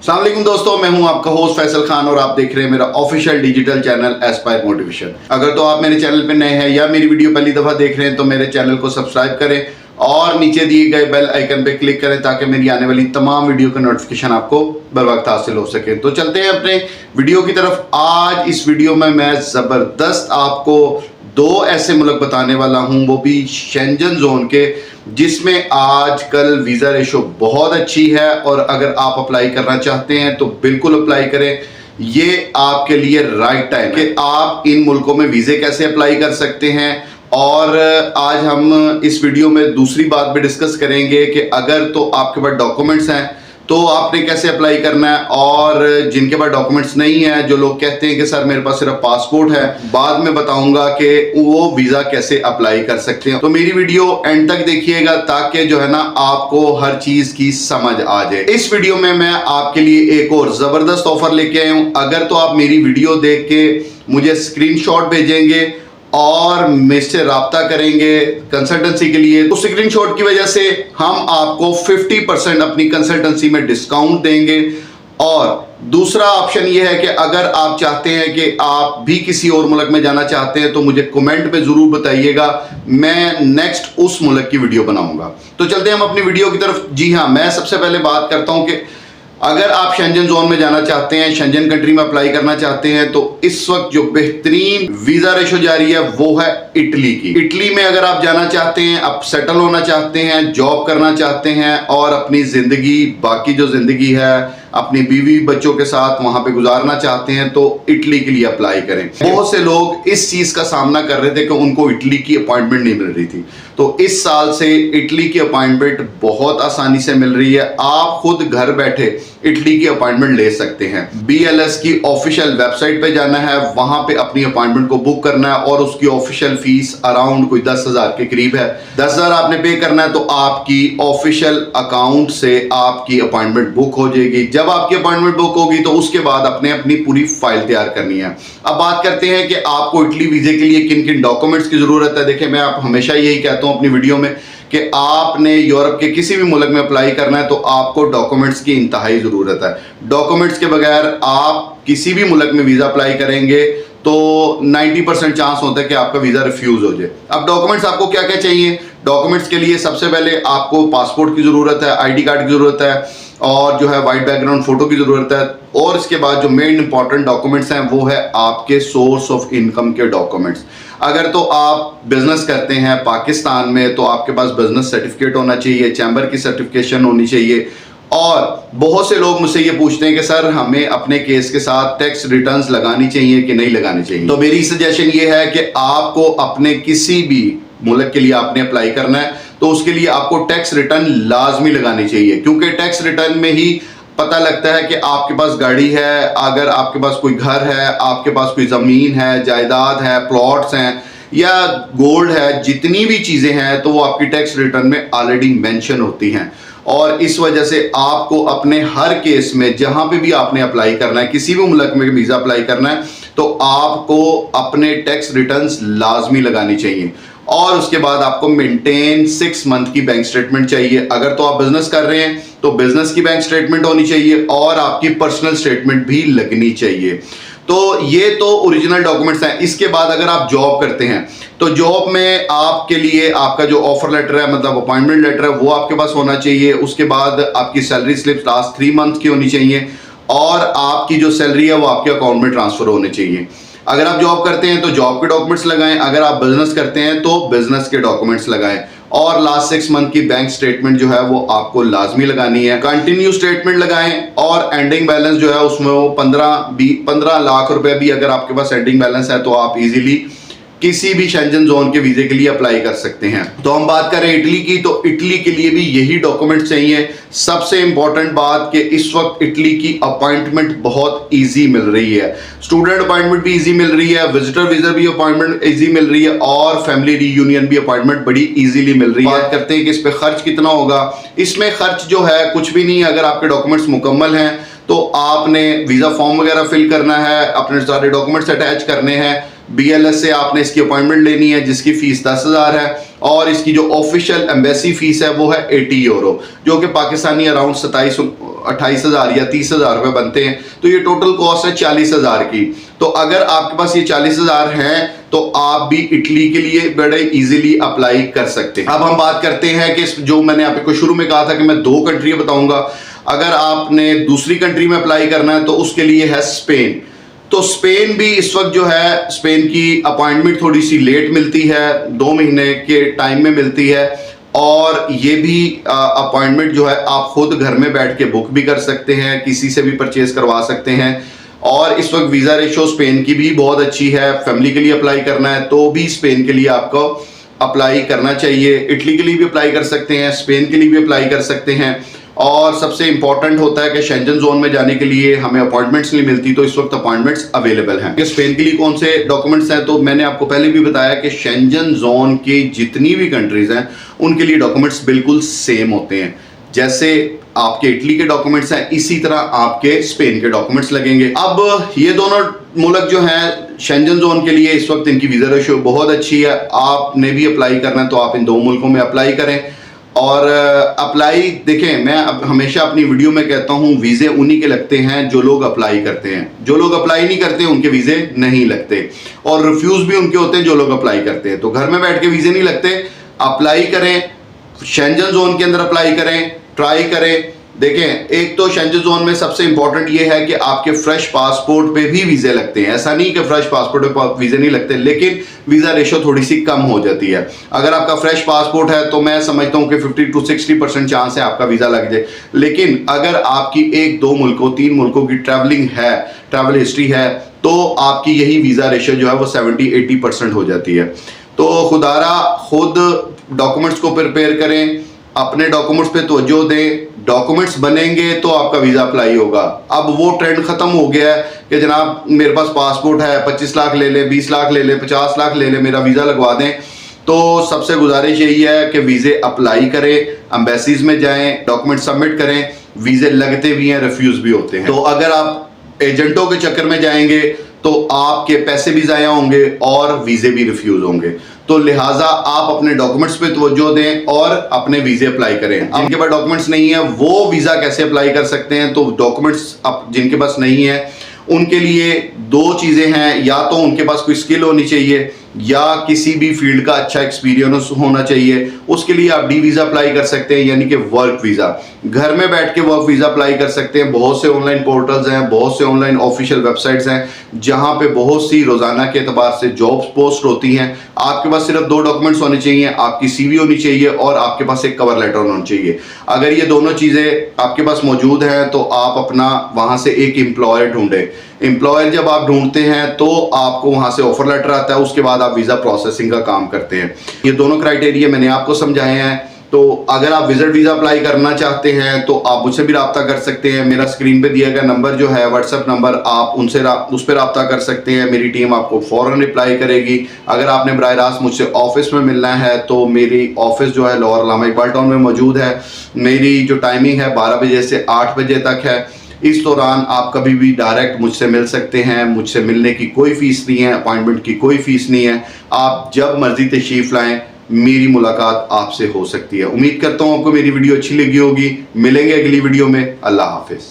अस्सलाम वालेकुम दोस्तों, मैं हूं आपका होस्ट फैसल खान और आप देख रहे हैं मेरा official digital channel Aspire motivation. अगर तो आप मेरे चैनल पे नए हैं या मेरी वीडियो पहली दफ़ा देख रहे हैं तो मेरे चैनल को सब्सक्राइब करें और नीचे दिए गए बेल आइकन पे क्लिक करें ताकि मेरी आने वाली तमाम वीडियो का नोटिफिकेशन आपको बर वक्त हासिल हो सके। तो चलते हैं अपने वीडियो की तरफ। आज इस वीडियो में मैं ज़बरदस्त आपको दो ऐसे मुल्क बताने वाला हूं, वो भी शेंजन जोन के, जिसमें आजकल वीज़ा रेशो बहुत अच्छी है और अगर आप अप्लाई करना चाहते हैं तो बिल्कुल अप्लाई करें। ये आपके लिए राइट टाइम है कि आप इन मुल्कों में वीज़े कैसे अप्लाई कर सकते हैं। और आज हम इस वीडियो में दूसरी बात भी डिस्कस करेंगे कि अगर तो आपके पास डॉक्यूमेंट्स हैं तो आपने कैसे अप्लाई करना है, और जिनके पास डॉक्यूमेंट्स नहीं है, जो लोग कहते हैं कि सर मेरे पास सिर्फ पासपोर्ट है, बाद में बताऊंगा कि वो वीज़ा कैसे अप्लाई कर सकते हैं। तो मेरी वीडियो एंड तक देखिएगा ताकि जो है ना आपको हर चीज़ की समझ आ जाए। इस वीडियो में मैं आपके लिए एक और ज़बरदस्त ऑफर लेके आया हूँ। अगर तो आप मेरी वीडियो देख के मुझे स्क्रीनशॉट भेजेंगे और मुझसे रब्ता करेंगे कंसल्टेंसी के लिए, तो स्क्रीनशॉट की वजह से हम आपको 50% अपनी कंसल्टेंसी में डिस्काउंट देंगे। और दूसरा ऑप्शन यह है कि अगर आप चाहते हैं कि आप भी किसी और मुल्क में जाना चाहते हैं तो मुझे कमेंट में ज़रूर बताइएगा, मैं नेक्स्ट उस मुल्क की वीडियो बनाऊंगा। तो चलते हैं हम अपनी वीडियो की तरफ। जी हाँ, मैं सबसे पहले बात करता हूं कि अगर आप शेंजन जोन में जाना चाहते हैं, शेंजन कंट्री में अप्लाई करना चाहते हैं, तो इस वक्त जो बेहतरीन वीज़ा रेशो जारी है वो है इटली की। इटली में अगर आप जाना चाहते हैं, आप सेटल होना चाहते हैं, जॉब करना चाहते हैं और अपनी ज़िंदगी, बाकी जो ज़िंदगी है अपनी बीवी बच्चों के साथ वहां पे गुजारना चाहते हैं, तो इटली के लिए अप्लाई करें। बहुत से लोग इस चीज़ का सामना कर रहे थे कि उनको इटली की अपॉइंटमेंट नहीं मिल रही थी, तो इस साल से इटली की अपॉइंटमेंट बहुत आसानी से मिल रही है। आप खुद घर बैठे इटली की अपॉइंटमेंट ले सकते हैं। BLS की ऑफिशियल वेबसाइट पे जाना है, वहां पे अपनी अपॉइंटमेंट को बुक करना है और उसकी ऑफिशियल फीस अराउंड कोई 10,000 के करीब है। 10,000 आपने पे करना है तो आपकी ऑफिशियल अकाउंट से आपकी अपॉइंटमेंट बुक हो जाएगी। जब आपकी अपॉइंटमेंट बुक होगी तो उसके बाद आपने अपनी पूरी फाइल तैयार करनी है। अब बात करते हैं कि आपको इटली वीजे के लिए किन किन डॉक्यूमेंट्स की जरूरत है। देखिए, मैं आप हमेशा यही कहता हूं अपनी वीडियो में कि आपने यूरोप के किसी भी मुल्क में अप्लाई करना है तो आपको डॉक्यूमेंट्स की इंतहाई ज़रूरत है। डॉक्यूमेंट्स के बगैर आप किसी भी मुल्क में वीज़ा अप्लाई करेंगे तो 90% चांस होता है कि आपका वीज़ा रिफ्यूज़ हो जाए। अब डॉक्यूमेंट्स आपको क्या क्या चाहिए? डॉक्यूमेंट्स के लिए सबसे पहले आपको पासपोर्ट की ज़रूरत है, ID कार्ड की ज़रूरत है और जो है वाइट बैकग्राउंड फ़ोटो की ज़रूरत है। और इसके बाद जो मेन इंपॉर्टेंट डॉक्यूमेंट्स हैं वो है आपके सोर्स ऑफ इनकम के डॉक्यूमेंट्स। अगर तो आप बिजनेस करते हैं पाकिस्तान में तो आपके पास बिजनेस सर्टिफिकेट होना चाहिए, चैम्बर की सर्टिफिकेशन होनी चाहिए। और बहुत से लोग मुझसे ये पूछते हैं कि सर हमें अपने केस के साथ टैक्स रिटर्न्स लगानी चाहिए कि नहीं लगानी चाहिए। तो मेरी सजेशन ये है कि आपको अपने किसी भी मुल्क के लिए आपने अप्लाई करना है तो उसके लिए आपको टैक्स रिटर्न लाजमी लगानी चाहिए, क्योंकि टैक्स रिटर्न में ही पता लगता है कि आपके पास गाड़ी है, अगर आपके पास कोई घर है, आपके पास कोई ज़मीन है, जायदाद है, प्लॉट्स हैं या गोल्ड है, जितनी भी चीज़ें हैं तो वो आपकी टैक्स रिटर्न में ऑलरेडी मेंशन होती हैं। और इस वजह से आपको अपने हर केस में जहां पे भी आपने अप्लाई करना है, किसी भी मुल्क में वीज़ा अप्लाई करना है, तो आपको अपने टैक्स रिटर्न्स लाजमी लगानी चाहिए। और उसके बाद आपको मेंटेन 6 मंथ की बैंक स्टेटमेंट चाहिए। अगर तो आप बिजनेस कर रहे हैं तो बिजनेस की बैंक स्टेटमेंट होनी चाहिए और आपकी पर्सनल स्टेटमेंट भी लगनी चाहिए। तो ये तो ओरिजिनल डॉक्यूमेंट्स हैं। इसके बाद अगर आप जॉब करते हैं तो जॉब में आपके लिए आपका जो ऑफर लेटर है, मतलब अपॉइंटमेंट लेटर है, वो आपके पास होना चाहिए। उसके बाद आपकी सैलरी स्लिप लास्ट 3 मंथ की होनी चाहिए और आपकी जो सैलरी है वो आपके अकाउंट में ट्रांसफर होनी चाहिए। अगर आप जॉब करते हैं तो जॉब के डॉक्यूमेंट्स लगाएं, अगर आप बिजनेस करते हैं तो बिजनेस के डॉक्यूमेंट्स लगाएं और लास्ट 6 मंथ की बैंक स्टेटमेंट जो है वो आपको लाजमी लगानी है। कंटिन्यू स्टेटमेंट लगाएं और एंडिंग बैलेंस जो है उसमें वो 15 लाख रुपए भी अगर आपके पास एंडिंग बैलेंस है तो आप इजीली किसी भी शेंजन जोन के वीजे के लिए अप्लाई कर सकते हैं। तो हम बात करें इटली की, तो इटली के लिए भी यही डॉक्यूमेंट्स चाहिए। सबसे इंपॉर्टेंट बात कि इस वक्त इटली की अपॉइंटमेंट बहुत इजी मिल रही है। स्टूडेंट अपॉइंटमेंट भी इजी मिल रही है, विजिटर वीजा भी अपॉइंटमेंट इजी मिल रही है और फैमिली रीयूनियन भी अपॉइंटमेंट बड़ी इजीली मिल रही है। बात करते हैं कि इस पे खर्च कितना होगा। इसमें खर्च जो है कुछ भी नहीं है। अगर आपके डॉक्यूमेंट्स मुकम्मल हैं तो आपने वीजा फॉर्म वगैरह फिल करना है, अपने सारे डॉक्यूमेंट्स अटैच करने हैं, BLS से आपने इसकी अपॉइंटमेंट लेनी है जिसकी फीस 10,000 है और इसकी जो ऑफिशियल एम्बेसी फीस है वो है 80 यूरो, जो कि पाकिस्तानी अराउंड 28,000 या 30,000 रुपये बनते हैं, तो ये टोटल कॉस्ट है 40,000 की। तो अगर आपके पास ये 40,000 हैं तो आप भी इटली के लिए बड़े इजीली अप्लाई कर सकते हैं। अब हम बात करते हैं कि जो मैंने आपको शुरू में कहा था कि मैं 2 कंट्री बताऊंगा, अगर आपने दूसरी कंट्री में अप्लाई करना है तो उसके लिए है स्पेन। तो स्पेन भी इस वक्त जो है, स्पेन की अपॉइंटमेंट थोड़ी सी लेट मिलती है, 2 महीने के टाइम में मिलती है, और ये भी अपॉइंटमेंट जो है आप खुद घर में बैठ के बुक भी कर सकते हैं, किसी से भी परचेज करवा सकते हैं। और इस वक्त वीज़ा रेशो स्पेन की भी बहुत अच्छी है। फैमिली के लिए अप्लाई करना है तो भी स्पेन के लिए आपको अप्लाई करना चाहिए। इटली के लिए भी अप्लाई कर सकते हैं, स्पेन के लिए भी अप्लाई कर सकते हैं। और सबसे इंपॉर्टेंट होता है कि शेंजन जोन में जाने के लिए हमें अपॉइंटमेंट्स नहीं मिलती, तो इस वक्त अपॉइंटमेंट्स अवेलेबल हैं। कि स्पेन के लिए कौन से डॉक्यूमेंट्स हैं, तो मैंने आपको पहले भी बताया कि शेंजन जोन की जितनी भी कंट्रीज हैं उनके लिए डॉक्यूमेंट्स बिल्कुल सेम होते हैं। जैसे आपके इटली के डॉक्यूमेंट्स हैं, इसी तरह आपके स्पेन के डॉक्यूमेंट्स लगेंगे। अब ये दोनों मुल्क जो हैं शेंजन जोन के लिए इस वक्त इनकी वीज़ा रेशो बहुत अच्छी है। आपने भी अप्लाई करना है तो आप इन 2 मुल्कों में अप्लाई करें। और अप्लाई देखें, मैं अब हमेशा अपनी वीडियो में कहता हूँ वीज़े उन्हीं के लगते हैं जो लोग अप्लाई करते हैं। जो लोग अप्लाई नहीं करते उनके वीज़े नहीं लगते, और रिफ्यूज़ भी उनके होते हैं जो लोग अप्लाई करते हैं। तो घर में बैठ के वीज़े नहीं लगते, अप्लाई करें, शेंजन जोन के अंदर अप्लाई करें, ट्राई करें। देखें, एक तो शेंजन जोन में सबसे इंपॉर्टेंट ये है कि आपके फ्रेश पासपोर्ट पे भी वीज़े लगते हैं। ऐसा नहीं कि फ्रेश पासपोर्ट पे वीज़े नहीं लगते, लेकिन वीज़ा रेशो थोड़ी सी कम हो जाती है। अगर आपका फ्रेश पासपोर्ट है तो मैं समझता हूँ कि 50 to 60% चांस है आपका वीज़ा लग जाए। लेकिन अगर आपकी 1, 2 मुल्कों, 3 मुल्कों की ट्रैवलिंग है, ट्रैवल हिस्ट्री है, तो आपकी यही वीज़ा रेशो जो है वो 70-80% हो जाती है। तो खुदारा खुद डॉक्यूमेंट्स को प्रिपेयर करें, अपने डॉक्यूमेंट्स पे तवज्जो दें। डॉक्यूमेंट्स बनेंगे तो आपका वीज़ा अप्लाई होगा। अब वो ट्रेंड ख़त्म हो गया है कि जनाब मेरे पास पासपोर्ट है, 25 लाख ले ले, 20 लाख ले ले, 50 लाख ले ले, मेरा वीज़ा लगवा दें। तो सबसे गुजारिश यही है कि वीज़े अप्लाई करें, एम्बेसीज में जाएं, डॉक्यूमेंट सबमिट करें। वीज़े लगते भी हैं, रिफ्यूज़ भी होते हैं। तो अगर आप एजेंटों के चक्कर में जाएंगे तो आपके पैसे भी ज़ाया होंगे और वीज़े भी रिफ्यूज़ होंगे। तो लिहाजा आप अपने डॉक्यूमेंट्स पे तवज्जो दें और अपने वीज़े अप्लाई करें। जिनके पास डॉक्यूमेंट्स नहीं है वो वीज़ा कैसे अप्लाई कर सकते हैं, तो डॉक्यूमेंट्स जिनके पास नहीं है उनके लिए 2 चीज़ें हैं, या तो उनके पास कोई स्किल होनी चाहिए या किसी भी फील्ड का अच्छा एक्सपीरियंस होना चाहिए। उसके लिए आप डी वीज़ा अप्लाई कर सकते हैं, यानी कि वर्क वीज़ा। घर में बैठ के वर्क वीज़ा अप्लाई कर सकते हैं। बहुत से ऑनलाइन पोर्टल्स हैं, बहुत से ऑनलाइन ऑफिशियल वेबसाइट्स हैं जहां पे बहुत सी रोज़ाना के एतबार से जॉब्स पोस्ट होती हैं। आपके पास सिर्फ 2 डॉक्यूमेंट्स होने चाहिए, आपकी CV होनी चाहिए और आपके पास एक कवर लेटर होना चाहिए। अगर ये दोनों चीज़ें आपके पास मौजूद हैं तो आप अपना वहाँ से एक एम्प्लॉयर ढूंढें। एम्प्लॉयर जब आप ढूंढते हैं तो आपको वहाँ से ऑफर लेटर आता है, उसके बाद आप वीज़ा प्रोसेसिंग का काम करते हैं। ये दोनों क्राइटेरिया मैंने आपको समझाए हैं। तो अगर आप विजिट वीज़ा अप्लाई करना चाहते हैं तो आप मुझसे भी रब्ता कर सकते हैं। मेरा स्क्रीन पे दिया गया नंबर जो है व्हाट्सएप नंबर, आप उस पर रब्ता कर सकते हैं। मेरी टीम आपको फ़ौरन रिप्लाई करेगी। अगर आपने बराह रास्त मुझसे ऑफिस में मिलना है तो मेरी ऑफिस जो है लाहौर अल्लामा इकबाल टाउन में मौजूद है। मेरी जो टाइमिंग है 12 बजे से 8 बजे तक है। इस दौरान आप कभी भी डायरेक्ट मुझसे मिल सकते हैं। मुझसे मिलने की कोई फ़ीस नहीं है, अपॉइंटमेंट की कोई फ़ीस नहीं है। आप जब मर्ज़ी तशरीफ़ लाएँ, मेरी मुलाकात आपसे हो सकती है। उम्मीद करता हूँ आपको मेरी वीडियो अच्छी लगी होगी। मिलेंगे अगली वीडियो में। अल्लाह हाफिज़।